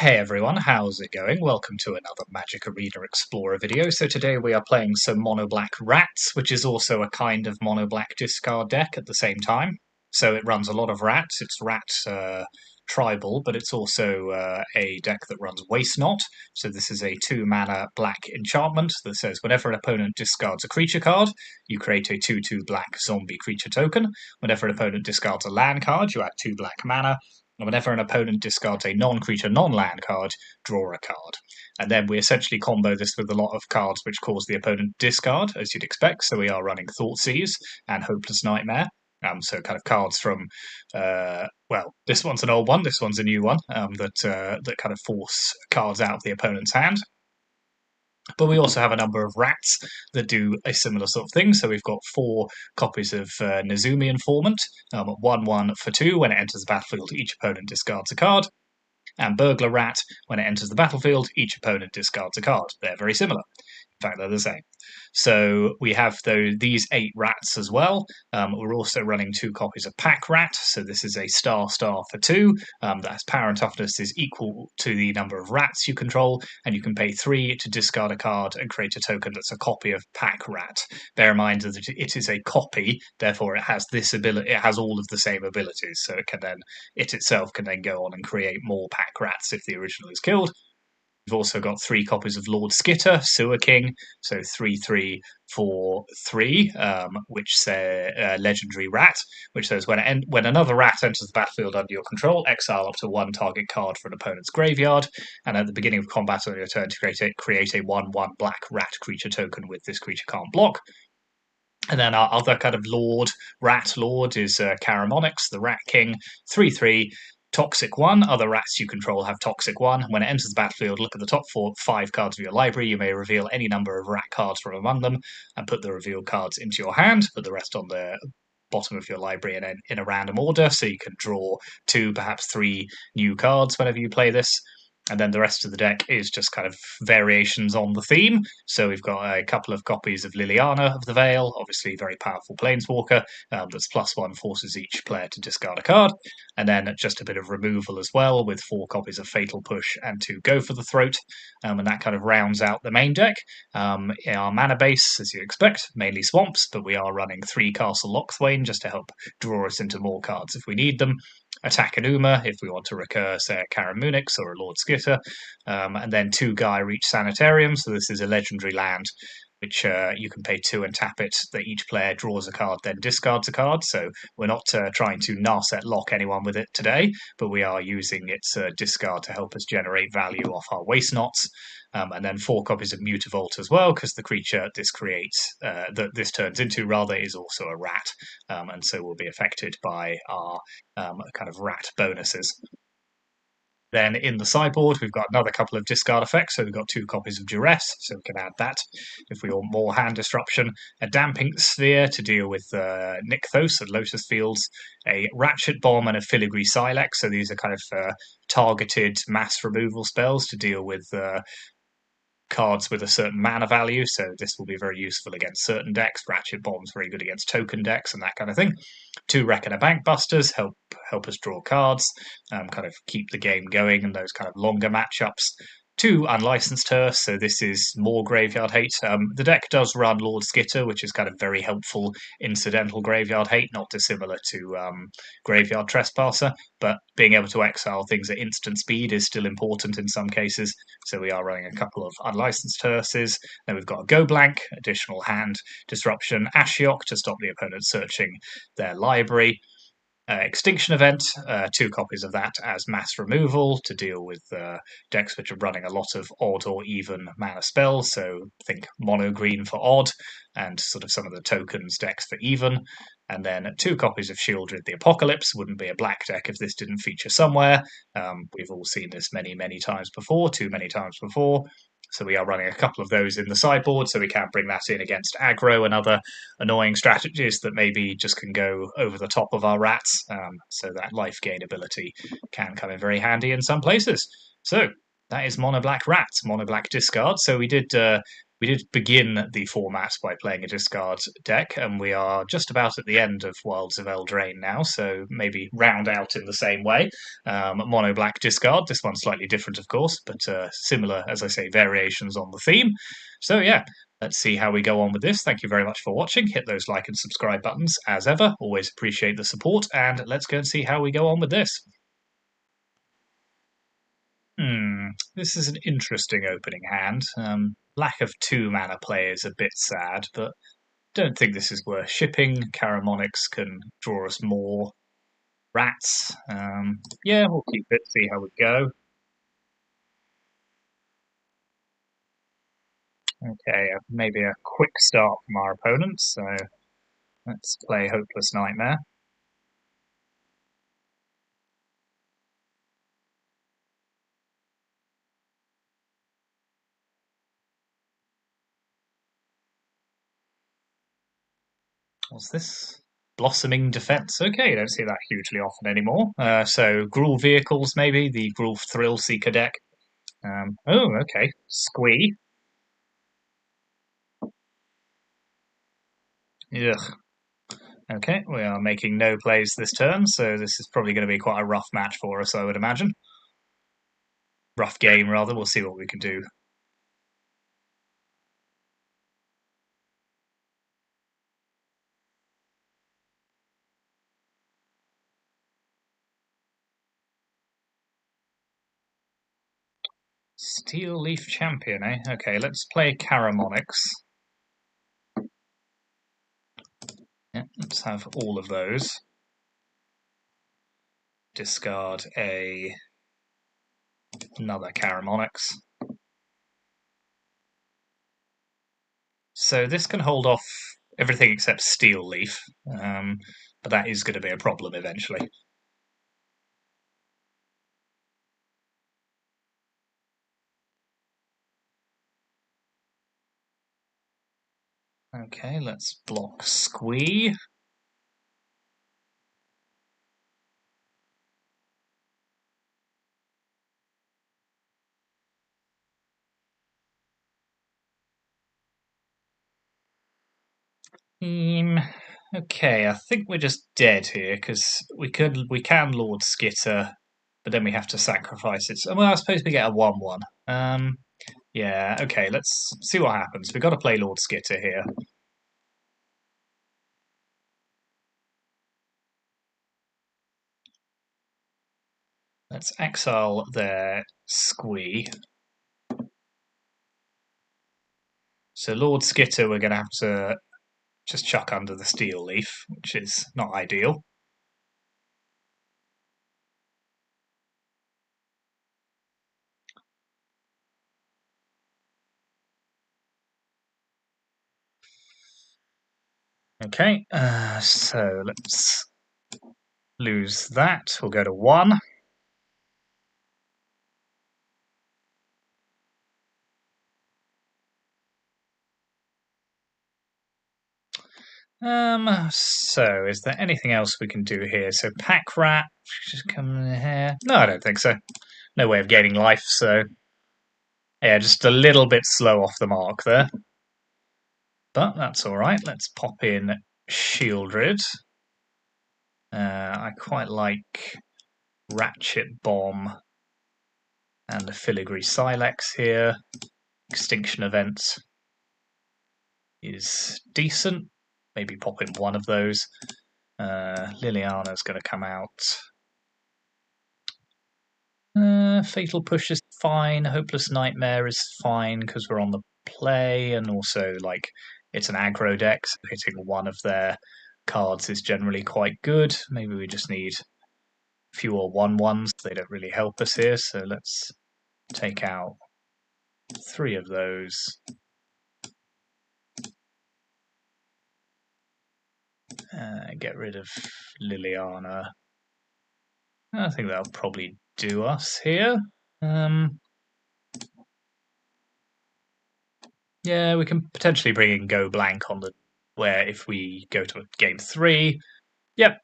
Hey everyone, how's it going? Welcome to another Magic Arena Explorer video. So today we are playing some Mono Black Rats, which is also a kind of Mono Black discard deck at the same time. So it runs a lot of rats. It's rat tribal, but it's also a deck that runs Waste Not. So this is a 2-mana black enchantment that says whenever an opponent discards a creature card, you create a 2/2 black zombie creature token. Whenever an opponent discards a land card, you add 2 black mana. And whenever an opponent discards a non-creature, non-land card, draw a card. And then we essentially combo this with a lot of cards which cause the opponent discard, as you'd expect. So we are running Thoughtseize and Hopeless Nightmare. So kind of cards from, well, this one's an old one, this one's a new one, that kind of force cards out of the opponent's hand. But we also have a number of rats that do a similar sort of thing. So we've got 4 copies of Nezumi Informant, 1/1 for 2. When it enters the battlefield, each opponent discards a card. And Burglar Rat, when it enters the battlefield, each opponent discards a card. They're very similar. In fact, they're the same. So we have these 8 rats as well. We're also running 2 copies of Pack Rat. So this is a star for 2. That's power and toughness is equal to the number of rats you control, and you can pay 3 to discard a card and create a token that's a copy of Pack Rat. Bear in mind that it is a copy, therefore it has this ability. It has all of the same abilities, so it itself can then go on and create more Pack Rats if the original is killed. We've also got 3 copies of Lord Skitter, Sewer King, so 3/3 for 3, which say legendary rat, which says when another rat enters the battlefield under your control, exile up to 1 target card for an opponent's graveyard, and at the beginning of combat on your turn to create a 1/1 black rat creature token with this creature can't block. And then our other kind of rat lord is Caramonix, the Rat King, 3/3. Toxic 1. Other rats you control have Toxic 1. When it enters the battlefield, look at the top 5 cards of your library. You may reveal any number of rat cards from among them and put the revealed cards into your hand. Put the rest on the bottom of your library in a random order, so you can draw 2, perhaps 3 new cards whenever you play this. And then the rest of the deck is just kind of variations on the theme. So we've got a couple of copies of Liliana of the Veil, obviously very powerful planeswalker, that's +1, forces each player to discard a card. And then just a bit of removal as well, with 4 copies of Fatal Push and 2 Go for the Throat. And that kind of rounds out the main deck. Our mana base, as you expect, mainly swamps, but we are running 3 Castle Lochthwain just to help draw us into more cards if we need them. Attack Enuma if we want to recur, say, a Caramunix or a Lord Skitter, and then 2 Gaia Reach Sanitarium. So this is a legendary land which you can pay 2 and tap it, that each player draws a card, then discards a card. So we're not trying to Narset lock anyone with it today, but we are using its discard to help us generate value off our Waste Knots. And then 4 copies of Mutavault as well, because the creature this creates, that this turns into rather, is also a rat, and so will be affected by our kind of rat bonuses. Then in the sideboard, we've got another couple of discard effects. So we've got 2 copies of Duress, so we can add that if we want more hand disruption. A Damping Sphere to deal with Nykthos and Lotus Fields. A Ratchet Bomb and a Filigree Silex. So these are kind of targeted mass removal spells to deal with cards with a certain mana value, so this will be very useful against certain decks. Ratchet Bomb's very good against token decks and that kind of thing. 2 Reckoner Bankbusters help us draw cards, kind of keep the game going and those kind of longer matchups. 2 Unlicensed Hearse, so this is more graveyard hate. The deck does run Lord Skitter, which is kind of very helpful incidental graveyard hate, not dissimilar to Graveyard Trespasser, but being able to exile things at instant speed is still important in some cases, so we are running a couple of Unlicensed Hearses. Then we've got a Go Blank, additional hand disruption, Ashiok to stop the opponent searching their library. Extinction Event, 2 copies of that as mass removal to deal with decks which are running a lot of odd or even mana spells, so think mono green for odd, and sort of some of the tokens decks for even. And then 2 copies of Shieldred the Apocalypse. Wouldn't be a black deck if this didn't feature somewhere. We've all seen this many times before, too many times before. So we are running a couple of those in the sideboard, so we can bring that in against aggro and other annoying strategies that maybe just can go over the top of our rats. So that life gain ability can come in very handy in some places. So that is Mono Black Rats, Mono Black Discard. So we we did begin the format by playing a discard deck, and we are just about at the end of Wilds of Eldraine now, so maybe round out in the same way. Mono black discard, this one's slightly different, of course, but similar, as I say, variations on the theme. So yeah, let's see how we go on with this. Thank you very much for watching. Hit those like and subscribe buttons as ever. Always appreciate the support, and let's go and see how we go on with this. This is an interesting opening hand. Lack of 2-mana play is a bit sad, but don't think this is worth shipping. Caramonics can draw us more. Rats. Yeah, we'll keep it, see how we go. Okay, maybe a quick start from our opponent, so let's play Hopeless Nightmare. What's this? Blossoming Defense. Okay, you don't see that hugely often anymore. So Gruul vehicles, maybe the Gruul Thrill Seeker deck. Oh, okay. Squee. Ugh. Okay, we are making no plays this turn, so this is probably going to be quite a rough match for us, I would imagine. Rough game, rather. We'll see what we can do. Steel Leaf Champion, eh? Okay, let's play Caramonics. Yeah, let's have all of those. Discard another Caramonics. So this can hold off everything except Steel Leaf, but that is going to be a problem eventually. Okay, let's block Squee. Okay, I think we're just dead here because we can Lord Skitter, but then we have to sacrifice it. Well, I suppose we get a 1/1. Yeah, okay, let's see what happens. We've got to play Lord Skitter here. Let's exile their Squee. So Lord Skitter, we're going to have to just chuck under the Steel Leaf, which is not ideal. Okay, so let's lose that. We'll go to 1. So is there anything else we can do here? So Pack Rat, just come in here. No, I don't think so. No way of gaining life, so yeah, just a little bit slow off the mark there. But that's alright. Let's pop in Shieldred. I quite like Ratchet Bomb and the Filigree Silex here. Extinction Event is decent. Maybe pop in one of those. Liliana's going to come out. Fatal Push is fine. Hopeless Nightmare is fine because we're on the play, and also like it's an aggro deck, so hitting one of their cards is generally quite good. Maybe we just need fewer 1/1s. They don't really help us here, so let's take out 3 of those. Get rid of Liliana. I think that'll probably do us here. Yeah, we can potentially bring in Go Blank on the where if we go to game 3. Yep.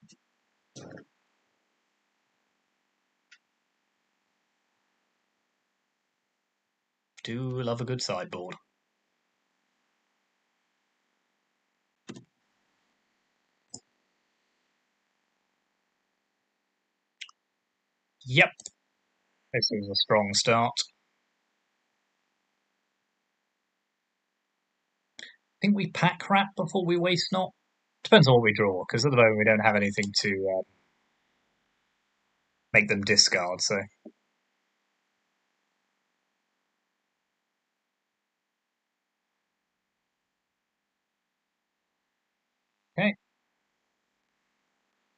Do love a good sideboard. Yep, this is a strong start. I think we pack rat before we waste not. Depends on what we draw, because at the moment we don't have anything to make them discard, so. Okay.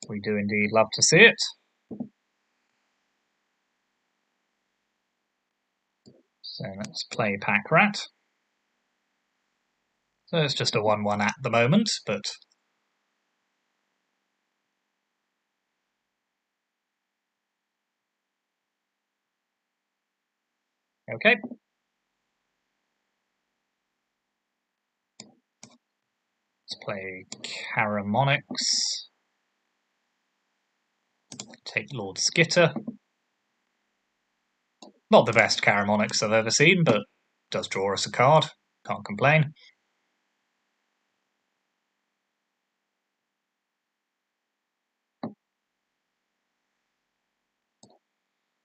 We do indeed love to see it. So let's play pack rat. So it's just a 1/1 at the moment, but okay. Let's play Caramonyx. Take Lord Skitter. Not the best Caramonyx I've ever seen, but does draw us a card. Can't complain.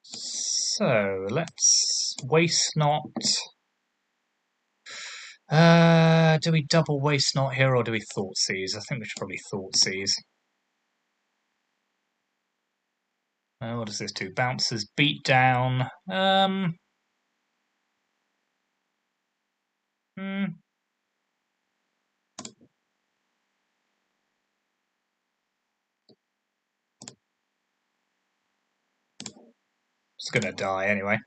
So let's waste not. Do we double waste not here or do we thought seize? I think we should probably thought seize. What does this do? Bounces, beat down. Hmm. It's gonna die anyway.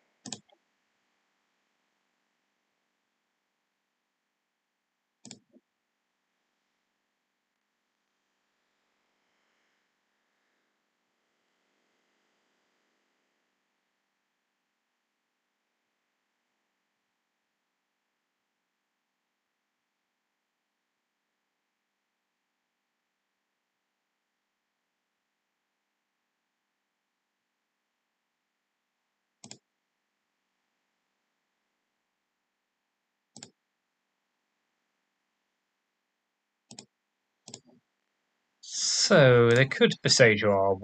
So they could besiege our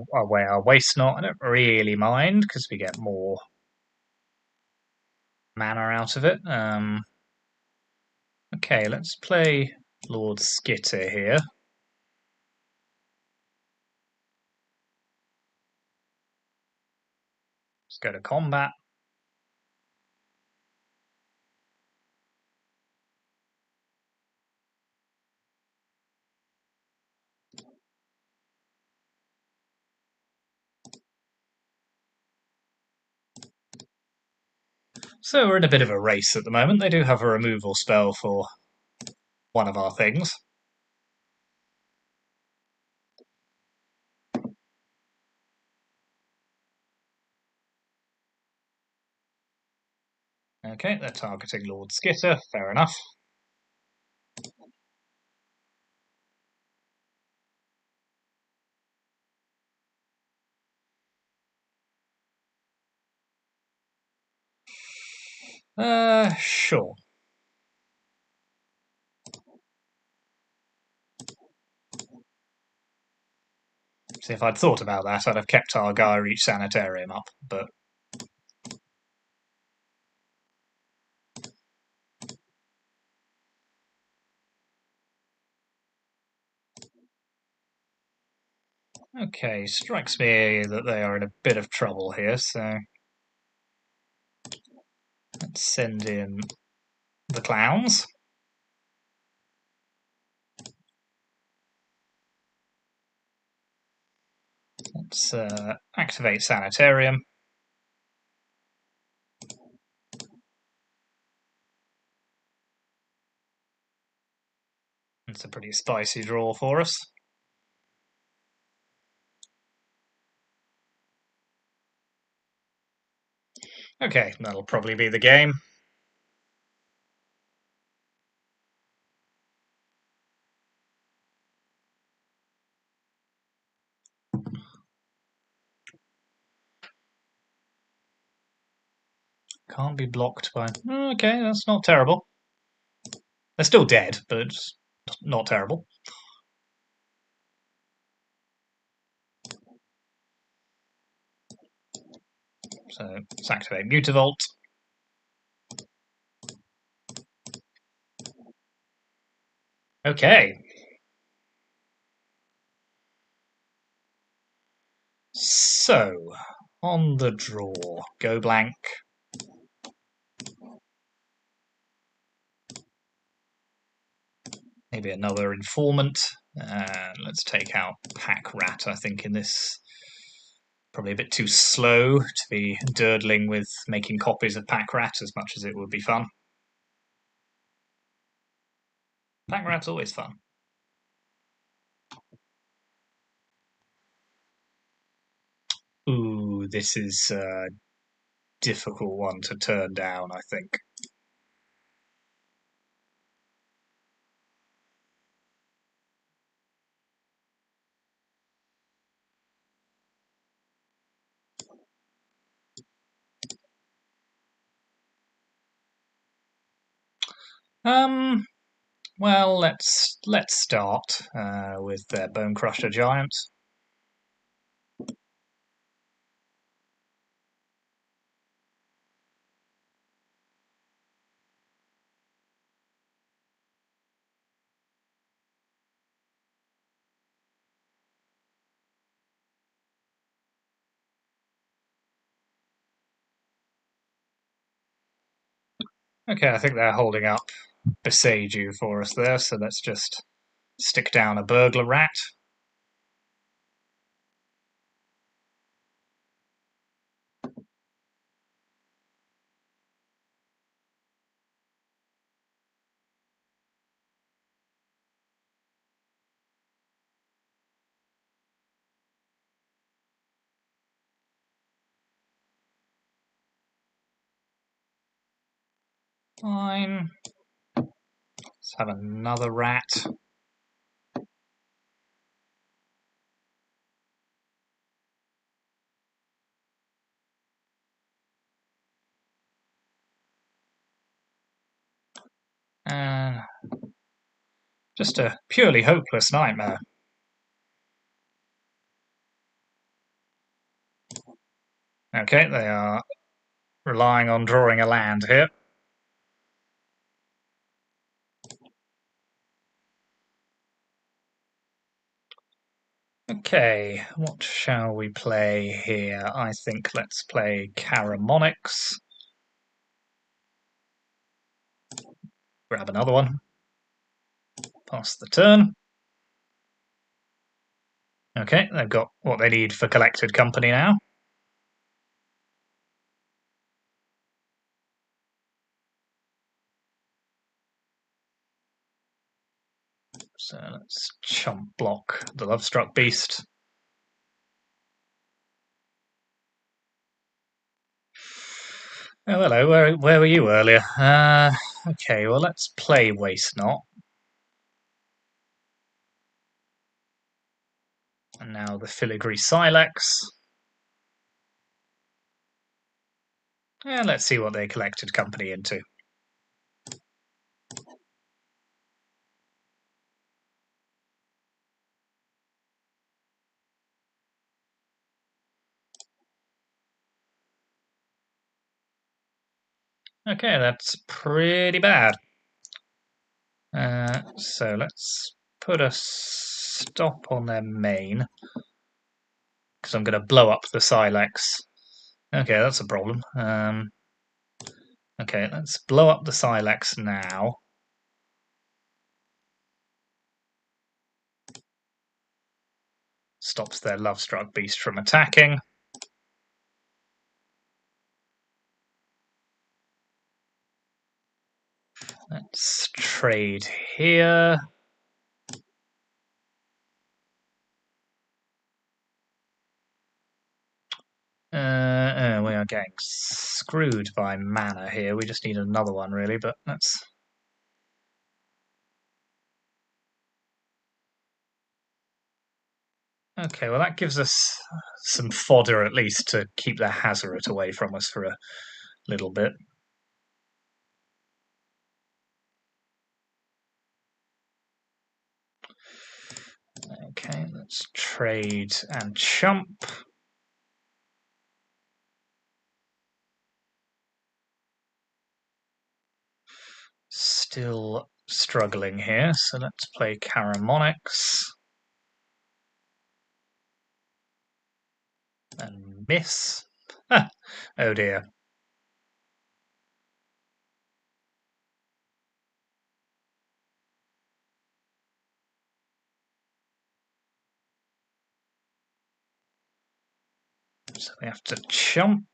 waste not. I don't really mind because we get more mana out of it. Okay, let's play Lord Skitter here. Let's go to combat. So we're in a bit of a race at the moment. They do have a removal spell for one of our things. Okay, they're targeting Lord Skitter. Fair enough. Sure. See, if I'd thought about that, I'd have kept our Gaia Reach Sanitarium up, but okay, strikes me that they are in a bit of trouble here, so let's send in the clowns. Let's activate Sanitarium. It's a pretty spicy draw for us. Okay, that'll probably be the game. Can't be blocked by... Okay, that's not terrible. They're still dead, but not terrible. So let's activate Mutavault. Okay. So, on the draw, go blank. Maybe another informant. Let's take out Pack Rat, I think, in this. Probably a bit too slow to be durdling with making copies of Pack Rat as much as it would be fun. Pack Rat's always fun. Ooh, this is a difficult one to turn down, I think. Well, let's start with their Bone Crusher Giant. Okay, I think they're holding up Beseiju for us there, so let's just stick down a Burglar Rat. Fine. Let's have another rat. And just a purely hopeless nightmare. Okay, they are relying on drawing a land here. Okay, what shall we play here? I think let's play Caramonyx. Grab another one. Pass the turn. Okay, they've got what they need for collected company now. So let's chump block the Lovestruck Beast. Oh, hello, where were you earlier? Okay, well, let's play Waste Not. And now the Filigree Silex. And let's see what they collected company into. Okay, that's pretty bad. So let's put a stop on their main. Because I'm going to blow up the Silex. Okay, that's a problem. Okay, let's blow up the Silex now. Stops their Lovestruck Beast from attacking. Let's trade here. We are getting screwed by mana here. We just need another one, really, but let's... Okay, well, that gives us some fodder, at least, to keep the Hazoret away from us for a little bit. Okay, let's trade and chump. Still struggling here, so let's play Caramonics. And miss. Oh dear. So we have to chump.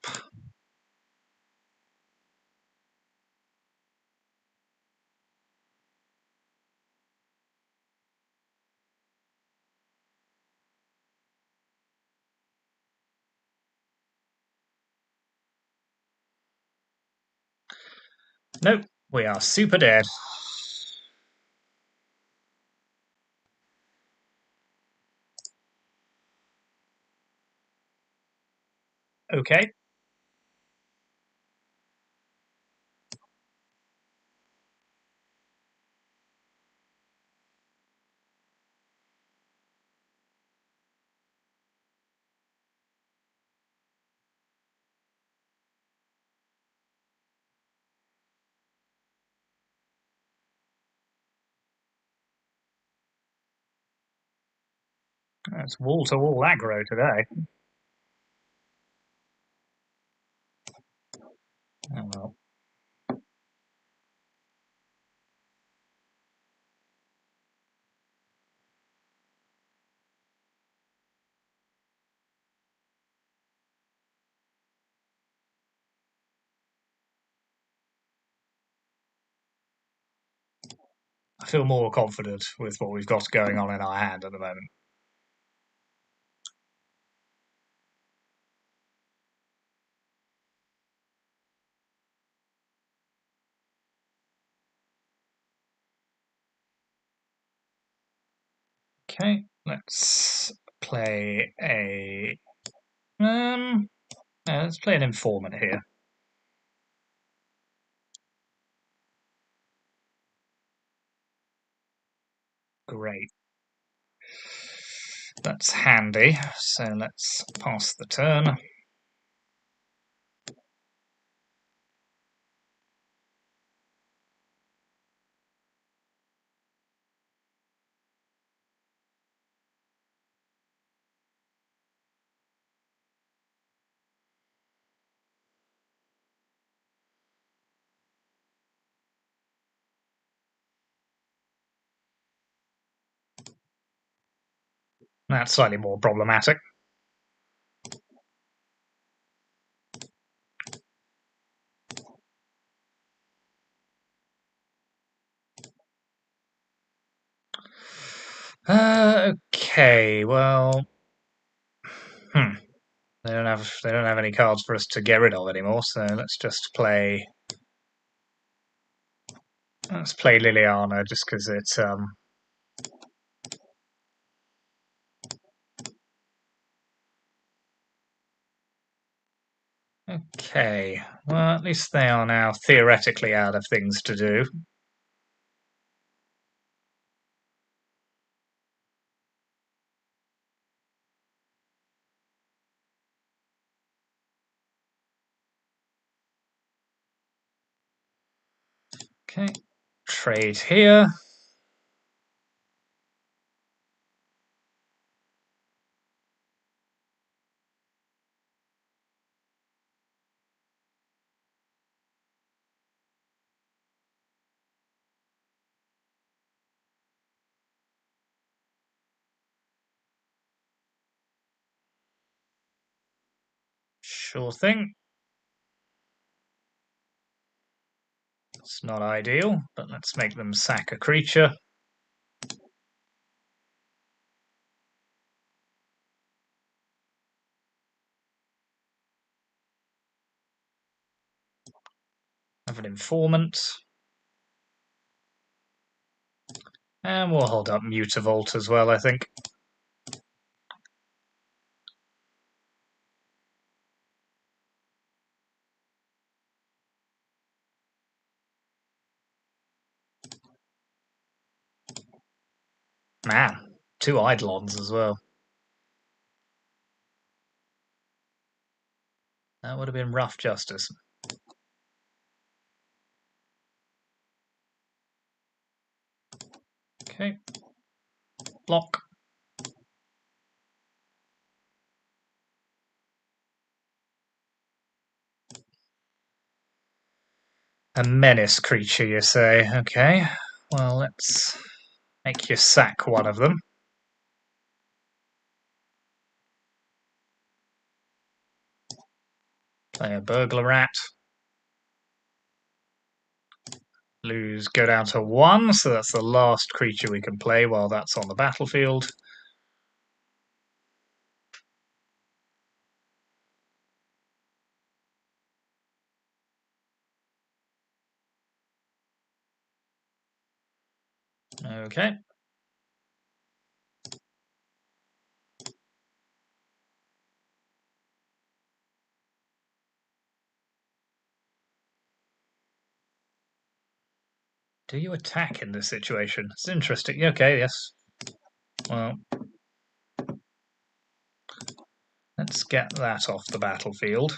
Nope, we are super dead. Okay. It's wall-to-wall aggro today. Oh well. I feel more confident with what we've got going on in our hand at the moment. Okay, let's play a let's play an informant here. Great. That's handy. So let's pass the turn. That's slightly more problematic. Okay, well, they don't have any cards for us to get rid of anymore. So let's just play. Let's play Liliana just because it's Okay. Well, at least they are now theoretically out of things to do. Okay. Trade here. Sure thing. It's not ideal, but let's make them sack a creature. Have an informant. And we'll hold up Mutavault as well, I think. Man, 2 Eidolons as well. That would have been rough justice. Okay. Block. A menace creature, you say? Okay. Well, let's make you sack one of them. Play a burglar rat. Go down to 1, so that's the last creature we can play while that's on the battlefield. Okay. Do you attack in this situation? It's interesting. Okay, yes. Well, let's get that off the battlefield.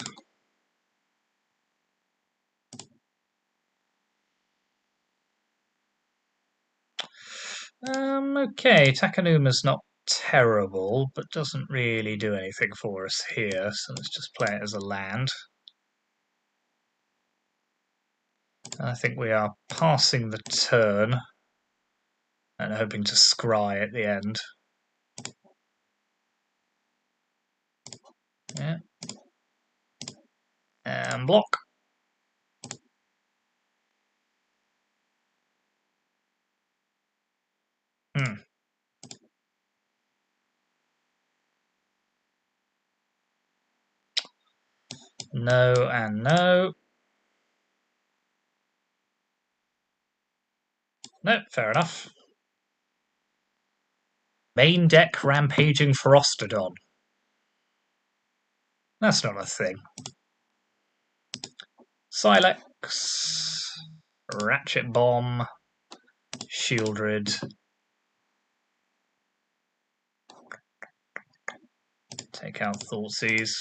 Okay, Takanuma's not terrible, but doesn't really do anything for us here, so let's just play it as a land. I think we are passing the turn and hoping to scry at the end. Yeah. And block. No and no. No, fair enough. Main deck Rampaging Frostodon. That's not a thing. Silex. Ratchet Bomb. Shieldred. Take out Thoughtseize.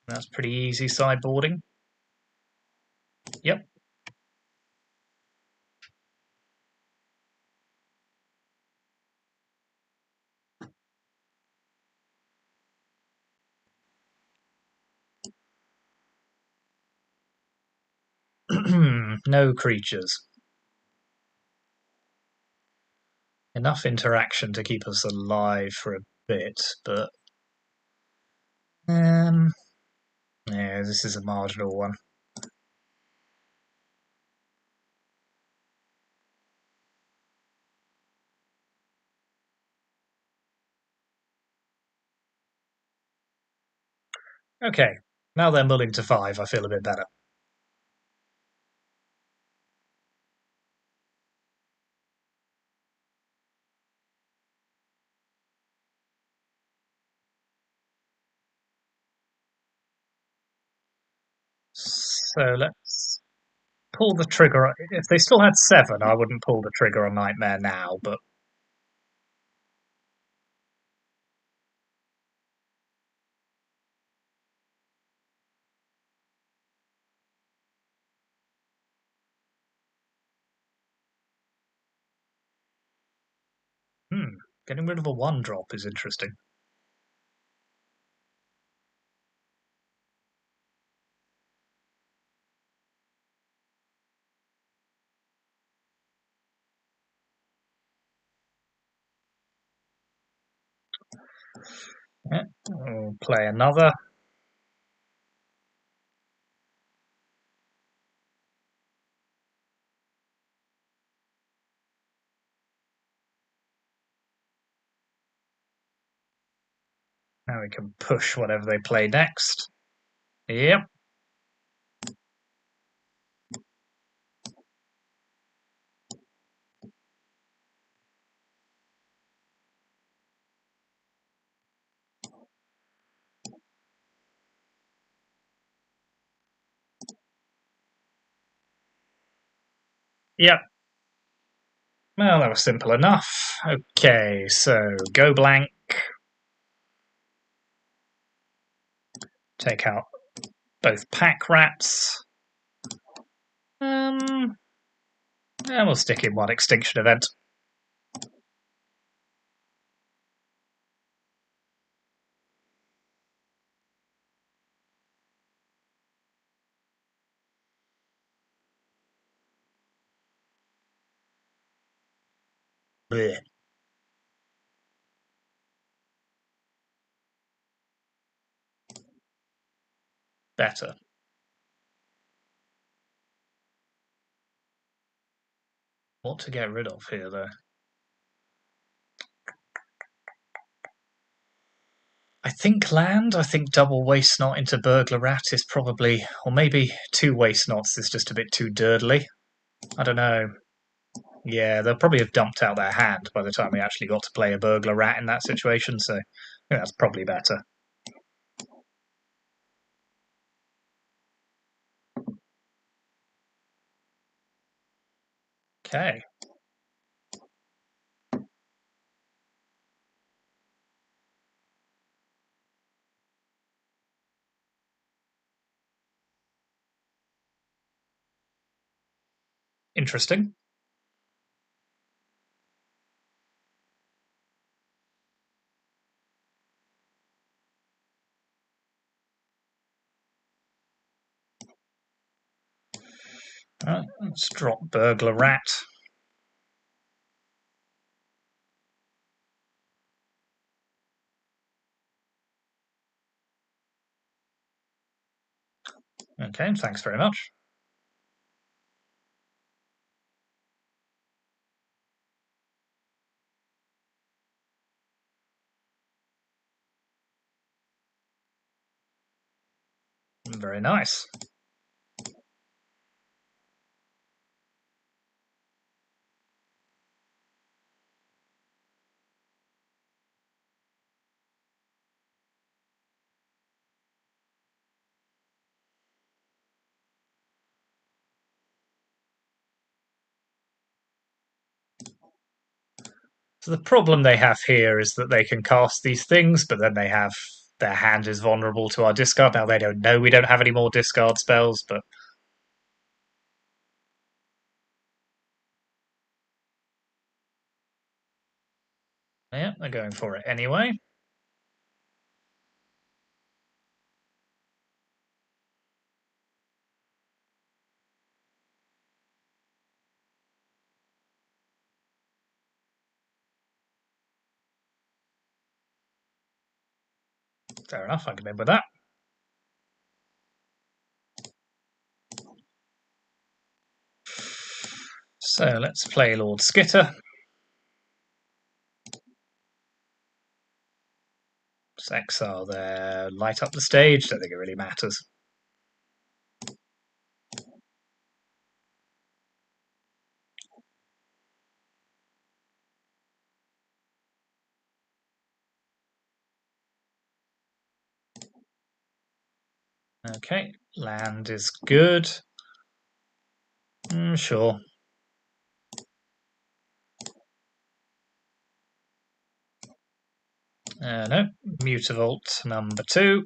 That's pretty easy sideboarding. Yep. No creatures. Enough interaction to keep us alive for a bit, but yeah, this is a marginal one. Okay, now they're mulling to 5, I feel a bit better. So let's pull the trigger. If they still had 7, I wouldn't pull the trigger on Nightmare now, but getting rid of a 1-drop is interesting. Yeah, we'll play another. Now we can push whatever they play next. Yep. Yep. Well, that was simple enough. Okay, so go blank. Take out both pack rats. And we'll stick in one extinction event. Blech. Better. What to get rid of here, though? I think land. I think double waste knot into burglar rat is probably, or maybe two waste knots is just a bit too dirtly. I don't know. Yeah, they'll probably have dumped out their hand by the time we actually got to play a burglar rat in that situation, so yeah, that's probably better. Okay. Interesting. Let's drop burglar rat. Okay, thanks very much. Very nice. So the problem they have here is that they can cast these things, but then they have their hand is vulnerable to our discard. Now they don't know we don't have any more discard spells, but yeah, they're going for it anyway. Fair enough, I can live with that. So let's play Lord Skitter. Let's exile there, light up the stage. Don't think it really matters. Okay, land is good. Sure. No, Mutavault number 2.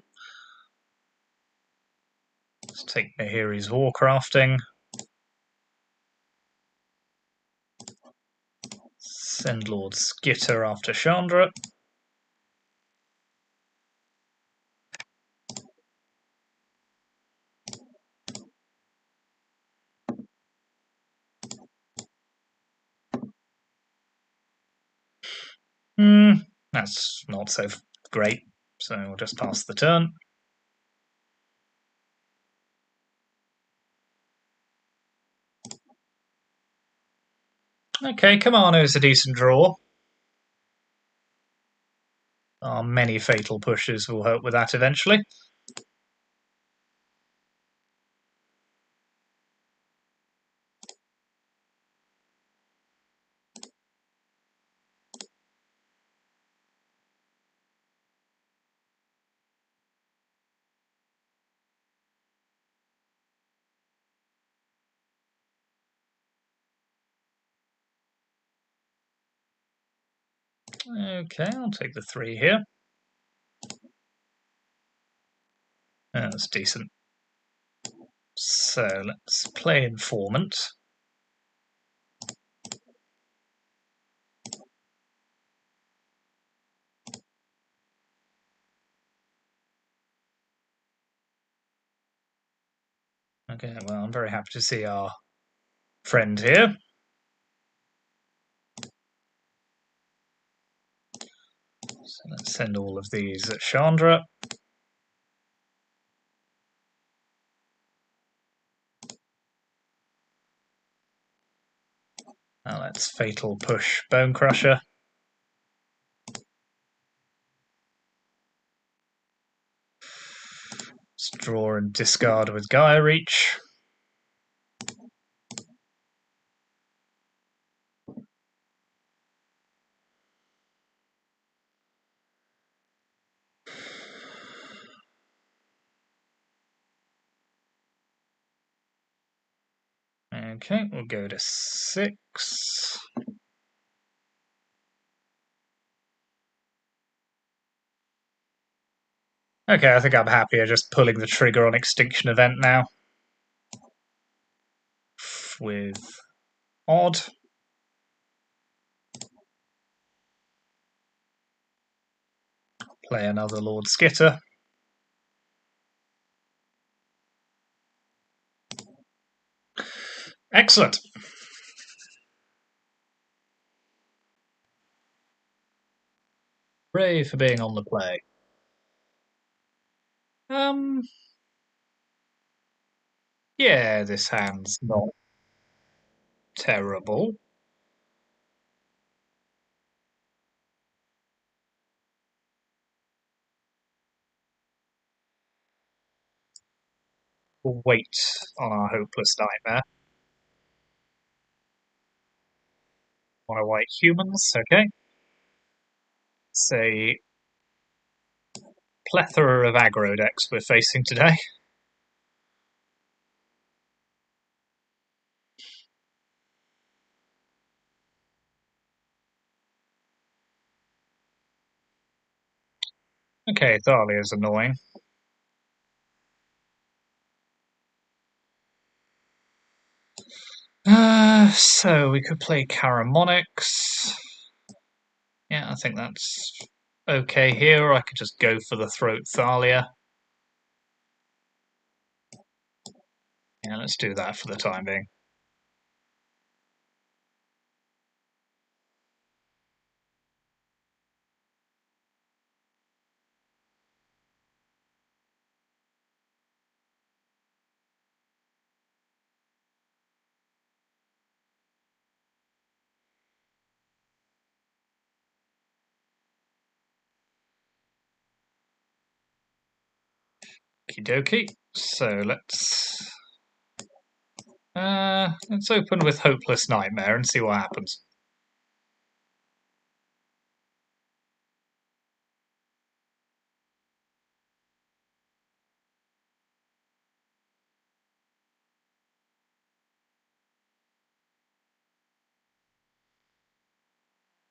Let's take Nahiri's Warcrafting. Send Lord Skitter after Chandra. That's not so great, so we'll just pass the turn. Okay, Kamano is a decent draw. Our many fatal pushes will help with that eventually. Okay, I'll take the 3 here. That's decent. So let's play Informant. Okay, well, I'm very happy to see our friend here. So let's send all of these at Chandra. Now let's Fatal Push Bone Crusher. Let's draw and discard with Gaia Reach. Okay, we'll go to 6. Okay, I think I'm happier just pulling the trigger on Extinction Event now. With Odd. Play another Lord Skitter. Excellent. Hooray for being on the play. Yeah, this hand's not terrible. We'll wait on our Hopeless Nightmare. Mono white humans, okay. It's a plethora of aggro decks we're facing today. Okay, Thalia's annoying. So we could play Caramonics. Yeah, I think that's okay here. Or I could just go for the Throat Thalia. Yeah, let's do that for the time being. Okie dokie. So let's open with Hopeless Nightmare and see what happens.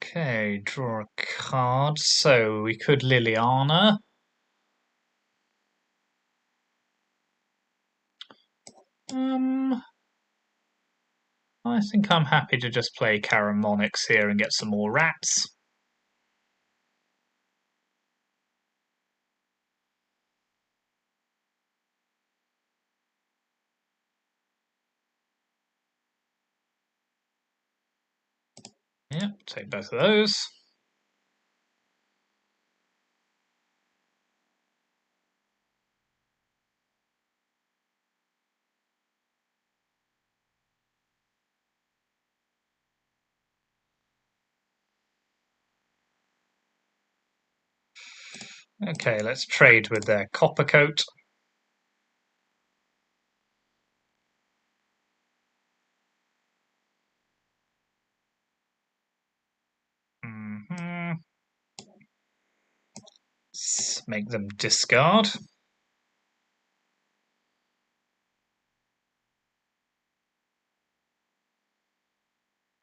Okay, draw a card. So we could Liliana. I think I'm happy to just play Caramonics here and get some more rats. Yeah, take both of those. Okay, let's trade with their Copper Coat. Let's make them discard.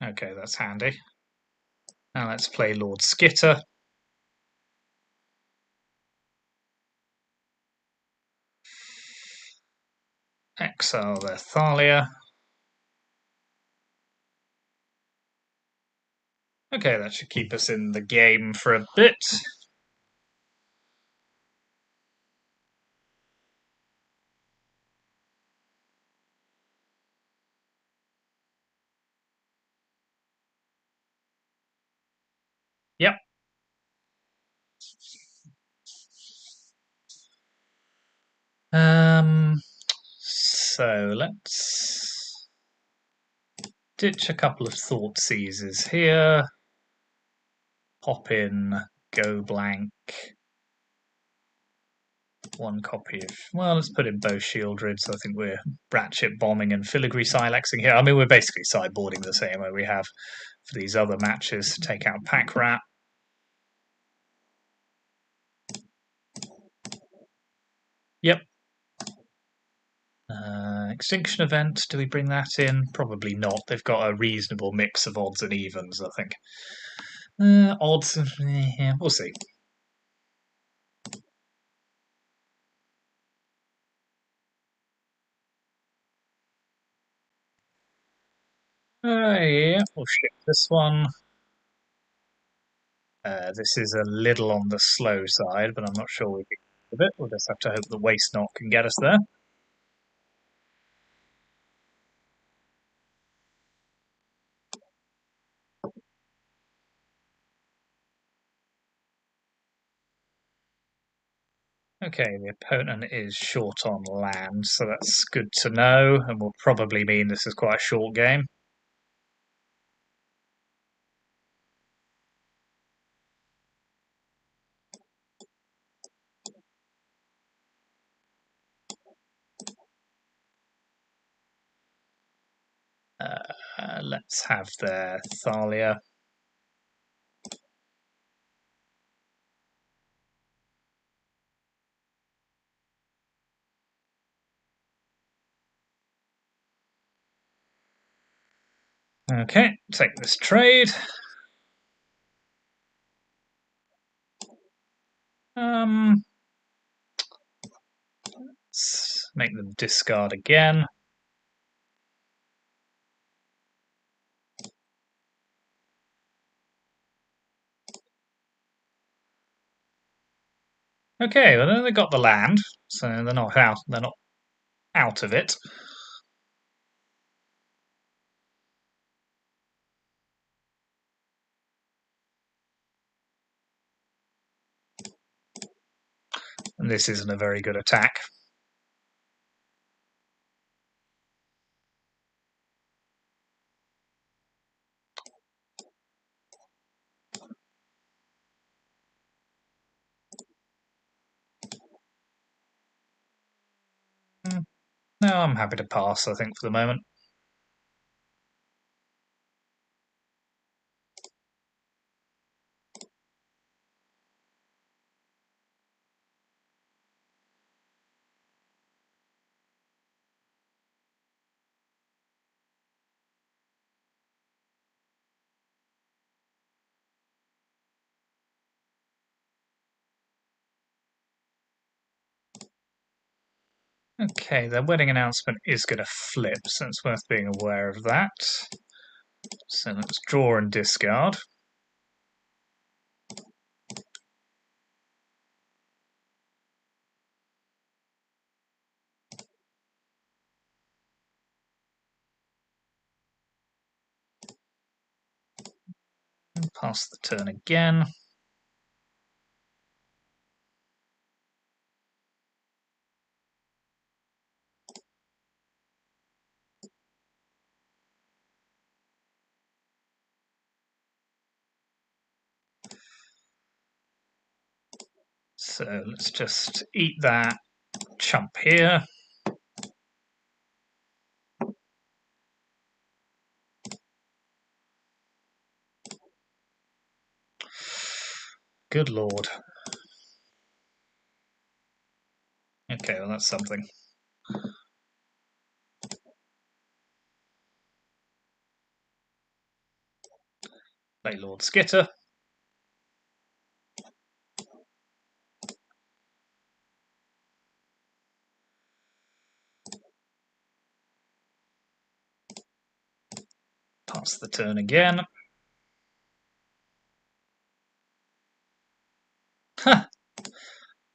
Okay, that's handy. Now let's play Lord Skitter. Exile their Thalia. Okay, that should keep us in the game for a bit. So let's ditch a couple of thought seizes here. Pop in, go blank. One copy of, well, let's put in both Shieldred, so I think we're Bratchit bombing and filigree silexing here. I mean, we're basically sideboarding the same way we have for these other matches. Take out Pack Rat. Yep. Extinction event, do we bring that in? Probably not. They've got a reasonable mix of odds and evens, I think. Odds, yeah, we'll see. Yeah, we'll ship this one. This is a little on the slow side, but I'm not sure we can get it. We'll just have to hope the waste knot can get us there. Okay, the opponent is short on land, so that's good to know, and will probably mean this is quite a short game. Let's have their Thalia. Okay, take this trade. Let's make them discard again. Okay, well then they got the land, so they're not out. They're not out of it. And this isn't a very good attack. No, I'm happy to pass, I think, for the moment. Okay, their wedding announcement is going to flip, so it's worth being aware of that. So let's draw and discard. And pass the turn again. So let's just eat that chump here. Good lord. Okay, well that's something. Play Lord Skitter. Pass the turn again. Huh.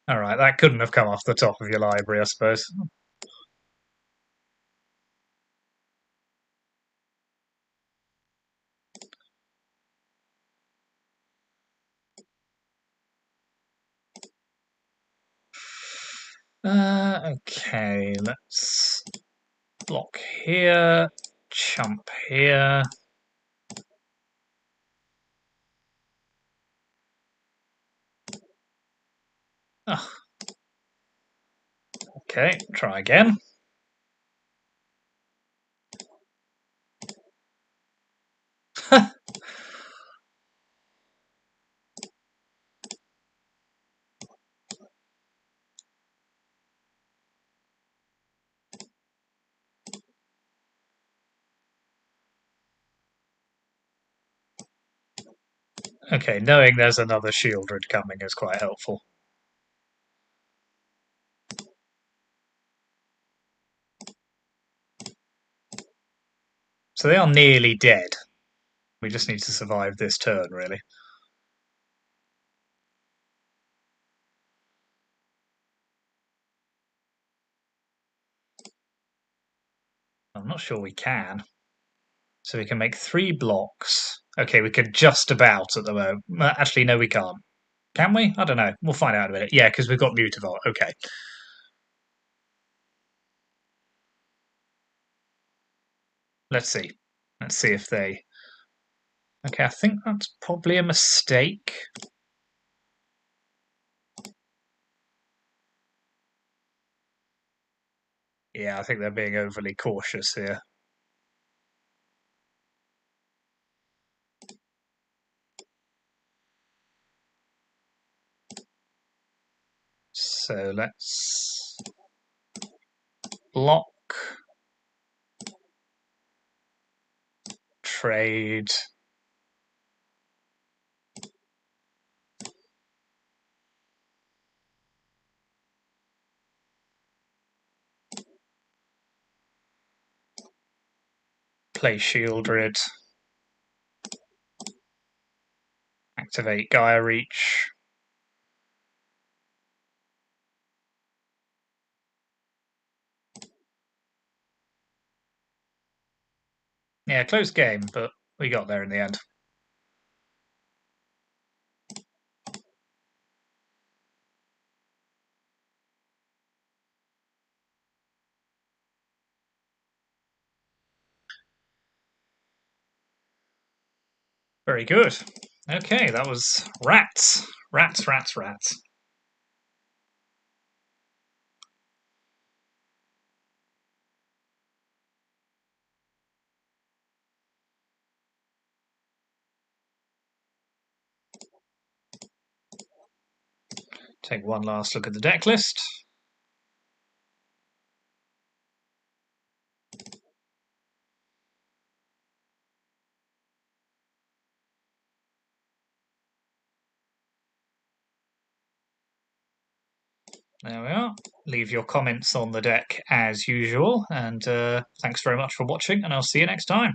Alright, that couldn't have come off the top of your library, I suppose. Okay, let's block here, chump here. Oh. Okay, try again. Okay, knowing there's another Shieldred coming is quite helpful. So they are nearly dead. We just need to survive this turn, really. I'm not sure we can. So we can make 3 blocks. Okay, we could just about at the moment. Actually, no, we can't. Can we? I don't know. We'll find out in a minute. Yeah, because we've got Mutavault. Okay. Let's see. Let's see if they... Okay, I think that's probably a mistake. Yeah, I think they're being overly cautious here. So let's block, trade. Play Shieldred. Activate Gaia Reach. Yeah, close game, but we got there in the end. Very good. Okay, that was rats. Rats, rats, rats. Take one last look at the deck list. There we are. Leave your comments on the deck as usual, and thanks very much for watching, and I'll see you next time.